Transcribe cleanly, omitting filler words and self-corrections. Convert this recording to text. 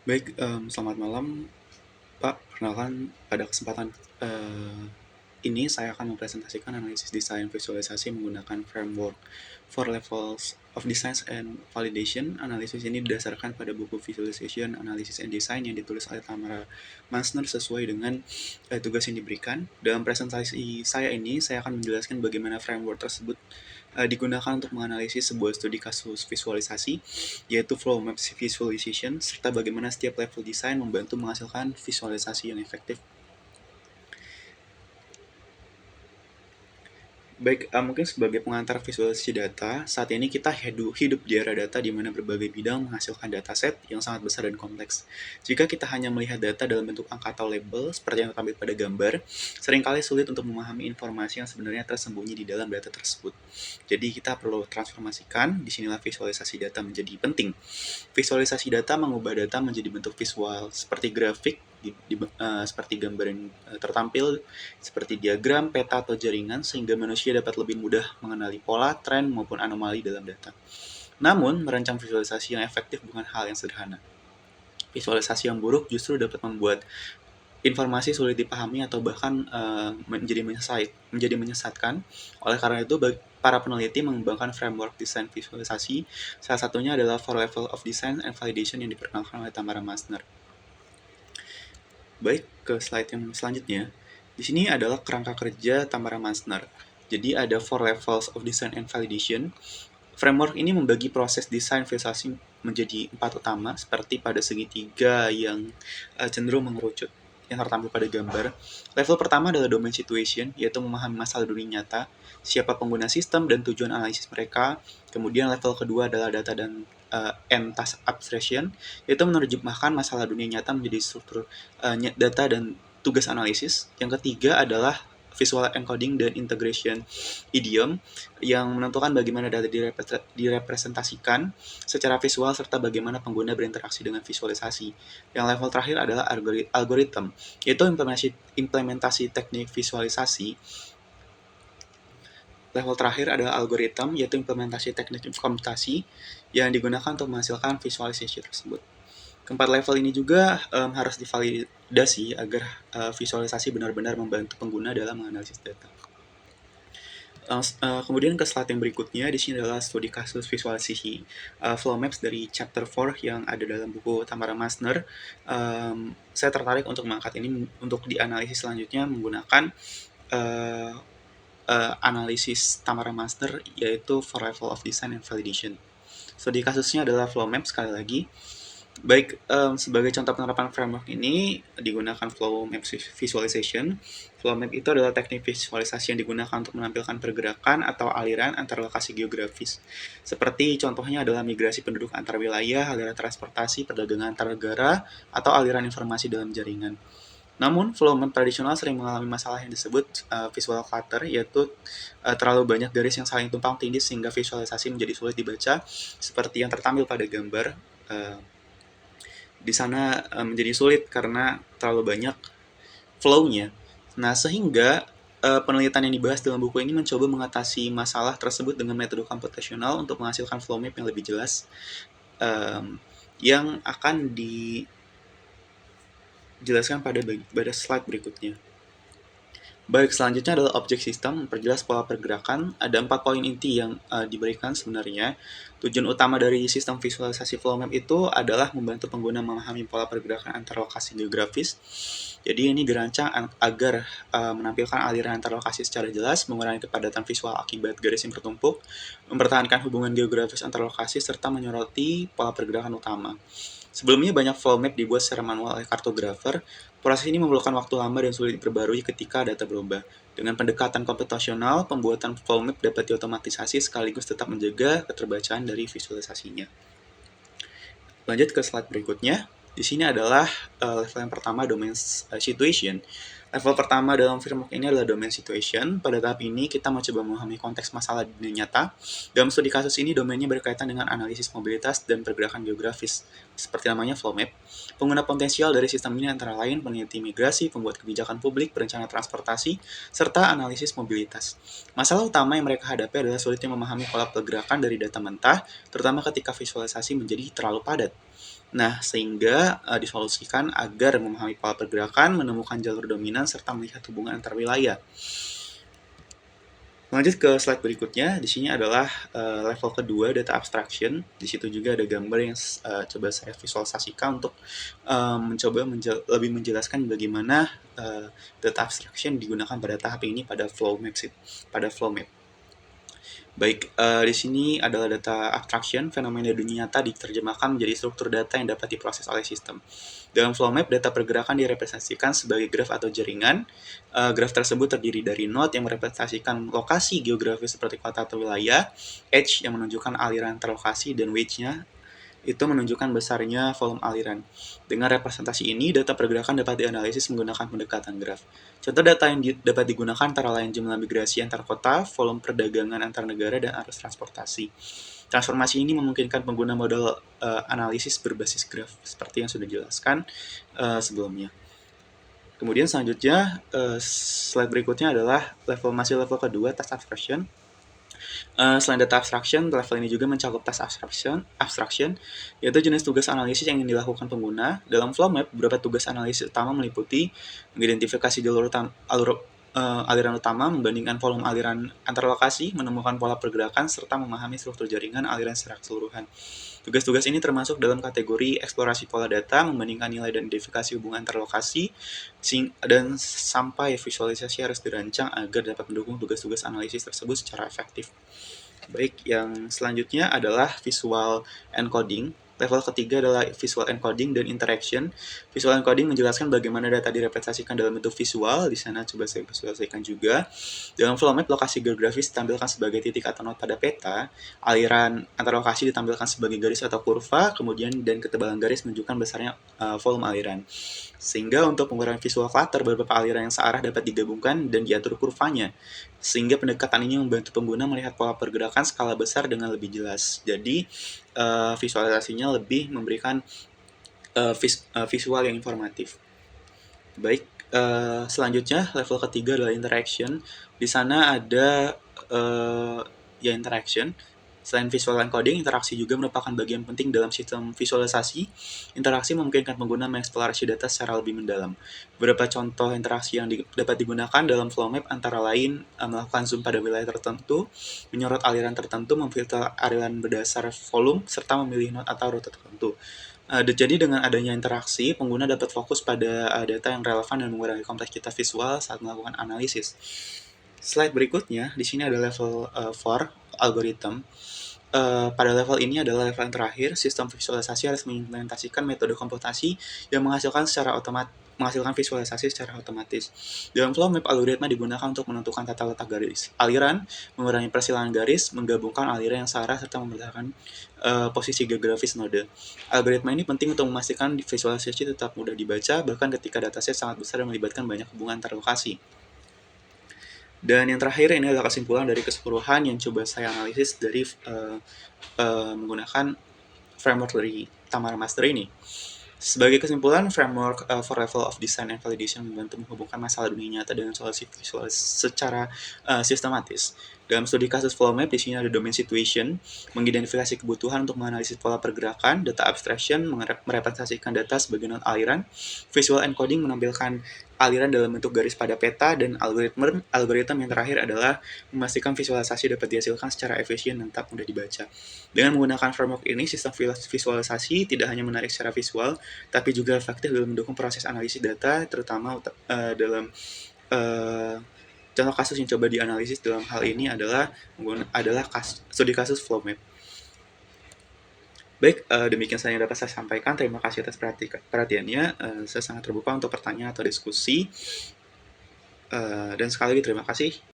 Baik, selamat malam, Pak. Perkenalkan, pada kesempatan ini saya akan mempresentasikan analisis desain visualisasi menggunakan framework for levels of design and validation. Analisis ini berdasarkan pada buku Visualization, Analysis and Design yang ditulis oleh Tamara Mansner sesuai dengan tugas yang diberikan. Dalam presentasi saya ini, saya akan menjelaskan bagaimana framework tersebut digunakan untuk menganalisis sebuah studi kasus visualisasi, yaitu flow maps visualization, serta bagaimana setiap level desain membantu menghasilkan visualisasi yang efektif. Baik, mungkin sebagai pengantar visualisasi data, saat ini kita hidup di era data di mana berbagai bidang menghasilkan dataset yang sangat besar dan kompleks. Jika kita hanya melihat data dalam bentuk angka atau label, seperti yang tertampil pada gambar, seringkali sulit untuk memahami informasi yang sebenarnya tersembunyi di dalam data tersebut. Jadi kita perlu transformasikan, disinilah visualisasi data menjadi penting. Visualisasi data mengubah data menjadi bentuk visual, seperti grafik, seperti gambar yang tertampil, seperti diagram, peta, atau jaringan, sehingga manusia dapat lebih mudah mengenali pola, tren, maupun anomali dalam data. Namun, merancang visualisasi yang efektif bukan hal yang sederhana. Visualisasi yang buruk justru dapat membuat informasi sulit dipahami atau bahkan menjadi menyesatkan. Oleh karena itu, para peneliti mengembangkan framework desain visualisasi. Salah satunya adalah Four Level of Design and Validation yang diperkenalkan oleh Tamara Mansner. Baik, ke slide yang selanjutnya. Di sini adalah kerangka kerja Tamara Mansner. Jadi ada 4 levels of design and validation. Framework ini membagi proses desain visualisasi menjadi 4 utama, seperti pada segitiga yang cenderung mengerucut yang tertampil pada gambar. Level pertama adalah domain situation, yaitu memahami masalah dunia nyata, siapa pengguna sistem dan tujuan analisis mereka. Kemudian level kedua adalah data dan and task abstraction, yaitu menerjemahkan masalah dunia nyata menjadi struktur data dan tugas analisis. Yang ketiga adalah visual encoding dan integration idiom, yang menentukan bagaimana data direpresentasikan secara visual serta bagaimana pengguna berinteraksi dengan visualisasi. Yang level terakhir adalah algoritma, yaitu implementasi teknik visualisasi. Level terakhir adalah algoritma, yaitu implementasi teknik komputasi yang digunakan untuk menghasilkan visualisasi tersebut. Keempat level ini juga harus divalidasi agar visualisasi benar-benar membantu pengguna dalam menganalisis data. Kemudian ke slide yang berikutnya, di sini adalah studi kasus visualisasi flow maps dari chapter 4 yang ada dalam buku Tamara Mansner. Saya tertarik untuk mengangkat ini untuk dianalisis selanjutnya menggunakan analisis Tamara Mansner, yaitu for level of design and validation. Studi kasusnya adalah flow map sekali lagi. Baik, sebagai contoh penerapan framework ini digunakan flow map visualization. Flow map itu adalah teknik visualisasi yang digunakan untuk menampilkan pergerakan atau aliran antar lokasi geografis. Seperti contohnya adalah migrasi penduduk antar wilayah, aliran transportasi, perdagangan antar negara, atau aliran informasi dalam jaringan. Namun, flow map tradisional sering mengalami masalah yang disebut visual clutter, yaitu terlalu banyak garis yang saling tumpang tindih sehingga visualisasi menjadi sulit dibaca, seperti yang tertampil pada gambar. Di sana menjadi sulit karena terlalu banyak flow-nya. Nah, sehingga penelitian yang dibahas dalam buku ini mencoba mengatasi masalah tersebut dengan metode komputasional untuk menghasilkan flow map yang lebih jelas, yang akan dijelaskan pada slide berikutnya. Baik, selanjutnya adalah object system, memperjelas pola pergerakan. Ada 4 poin inti yang diberikan sebenarnya. Tujuan utama dari sistem visualisasi flow map itu adalah membantu pengguna memahami pola pergerakan antar lokasi geografis. Jadi ini dirancang agar menampilkan aliran antar lokasi secara jelas, mengurangi kepadatan visual akibat garis yang bertumpuk, mempertahankan hubungan geografis antar lokasi, serta menyoroti pola pergerakan utama. Sebelumnya banyak flow map dibuat secara manual oleh kartografer. Proses ini memerlukan waktu lama dan sulit diperbarui ketika data berubah. Dengan pendekatan komputasional, pembuatan flow map dapat diotomatisasi sekaligus tetap menjaga keterbacaan dari visualisasinya. Lanjut ke slide berikutnya. Di sini adalah level yang pertama, domain situation. Level pertama dalam framework ini adalah domain situation. Pada tahap ini, kita mencoba memahami konteks masalah di dunia nyata. Dalam studi kasus ini, domainnya berkaitan dengan analisis mobilitas dan pergerakan geografis, seperti namanya flow map. Pengguna potensial dari sistem ini antara lain peneliti migrasi, pembuat kebijakan publik, perencana transportasi, serta analisis mobilitas. Masalah utama yang mereka hadapi adalah sulitnya memahami pola pergerakan dari data mentah, terutama ketika visualisasi menjadi terlalu padat. Nah, sehingga disolusikan agar memahami pola pergerakan, menemukan jalur dominan, serta melihat hubungan antar wilayah. Lanjut ke slide berikutnya, di sini adalah level kedua, data abstraction. Di situ juga ada gambar yang coba saya visualisasikan untuk mencoba lebih menjelaskan bagaimana data abstraction digunakan pada tahap ini pada flow map. Baik, di sini adalah data abstraction, fenomena dunia nyata diterjemahkan menjadi struktur data yang dapat diproses oleh sistem. Dalam flow map, data pergerakan direpresentasikan sebagai graf atau jaringan. Graf tersebut terdiri dari node yang merepresentasikan lokasi geografis seperti kota atau wilayah, edge yang menunjukkan aliran terlokasi, dan wedge-nya itu menunjukkan besarnya volume aliran. Dengan representasi ini, data pergerakan dapat dianalisis menggunakan pendekatan graf. Contoh data yang dapat digunakan antara lain jumlah migrasi antar kota, volume perdagangan antar negara, dan arus transportasi. Transformasi ini memungkinkan pengguna model analisis berbasis graf, seperti yang sudah dijelaskan sebelumnya. Kemudian selanjutnya, slide berikutnya adalah masih level kedua, task abstraction. Selain data abstraction, level ini juga mencakup task abstraction, yaitu jenis tugas analisis yang ingin dilakukan pengguna. Dalam flow map, beberapa tugas analisis utama meliputi mengidentifikasi aliran utama, membandingkan volume aliran antar lokasi, menemukan pola pergerakan, serta memahami struktur jaringan aliran secara keseluruhan. Tugas-tugas ini termasuk dalam kategori eksplorasi pola data, membandingkan nilai dan identifikasi hubungan antar lokasi, dan sampai visualisasi harus dirancang agar dapat mendukung tugas-tugas analisis tersebut secara efektif. Baik, yang selanjutnya adalah visual encoding. Level ketiga adalah visual encoding dan interaction. Visual encoding menjelaskan bagaimana data direpresentasikan dalam bentuk visual. Di sana coba saya visualisasikan juga. Dalam flow map, lokasi geografis ditampilkan sebagai titik atau node pada peta. Aliran antar lokasi ditampilkan sebagai garis atau kurva. Kemudian dan ketebalan garis menunjukkan besarnya volume aliran. Sehingga untuk pengurangan visual clutter, beberapa aliran yang searah dapat digabungkan dan diatur kurvanya. Sehingga pendekatan ini membantu pengguna melihat pola pergerakan skala besar dengan lebih jelas. Jadi, visualisasinya lebih memberikan visual yang informatif. Baik, selanjutnya level ketiga adalah interaction. Di sana ada interaction. Selain visual encoding, interaksi juga merupakan bagian penting dalam sistem visualisasi. Interaksi memungkinkan pengguna mengeksplorasi data secara lebih mendalam. Beberapa contoh interaksi yang dapat digunakan dalam flow map antara lain melakukan zoom pada wilayah tertentu, menyorot aliran tertentu, memfilter aliran berdasar volume, serta memilih node atau rute tertentu. Jadi dengan adanya interaksi, pengguna dapat fokus pada data yang relevan dan mengurangi kompleksitas visual saat melakukan analisis. Slide berikutnya, di sini ada level 4, algorithm. Pada level ini adalah level yang terakhir, sistem visualisasi harus mengimplementasikan metode komputasi yang menghasilkan visualisasi secara otomatis. Dalam flow map, algoritma digunakan untuk menentukan tata letak garis aliran, mengurangi persilangan garis, menggabungkan aliran yang searah, serta membedakan posisi geografis node. Algoritma ini penting untuk memastikan visualisasi tetap mudah dibaca, bahkan ketika dataset sangat besar dan melibatkan banyak hubungan antar lokasi. Dan yang terakhir ini adalah kesimpulan dari keseluruhan yang coba saya analisis dari menggunakan framework dari Tamara Master ini. Sebagai kesimpulan, framework for level of design and validation membantu menghubungkan masalah dunia nyata dengan solusi visual secara sistematis. Dalam studi kasus flow map, di sini ada domain situation, mengidentifikasi kebutuhan untuk menganalisis pola pergerakan, data abstraction, merepresentasikan data sebagai node aliran, visual encoding menampilkan aliran dalam bentuk garis pada peta, dan algoritma yang terakhir adalah memastikan visualisasi dapat dihasilkan secara efisien dan tetap mudah dibaca. Dengan menggunakan framework ini, sistem visualisasi tidak hanya menarik secara visual, tapi juga efektif dalam mendukung proses analisis data, terutama dalam contoh kasus yang coba dianalisis dalam hal ini adalah studi kasus flow map. Baik, demikian saja yang dapat saya sampaikan. Terima kasih atas perhatiannya. Saya sangat terbuka untuk pertanyaan atau diskusi. Dan sekali lagi terima kasih.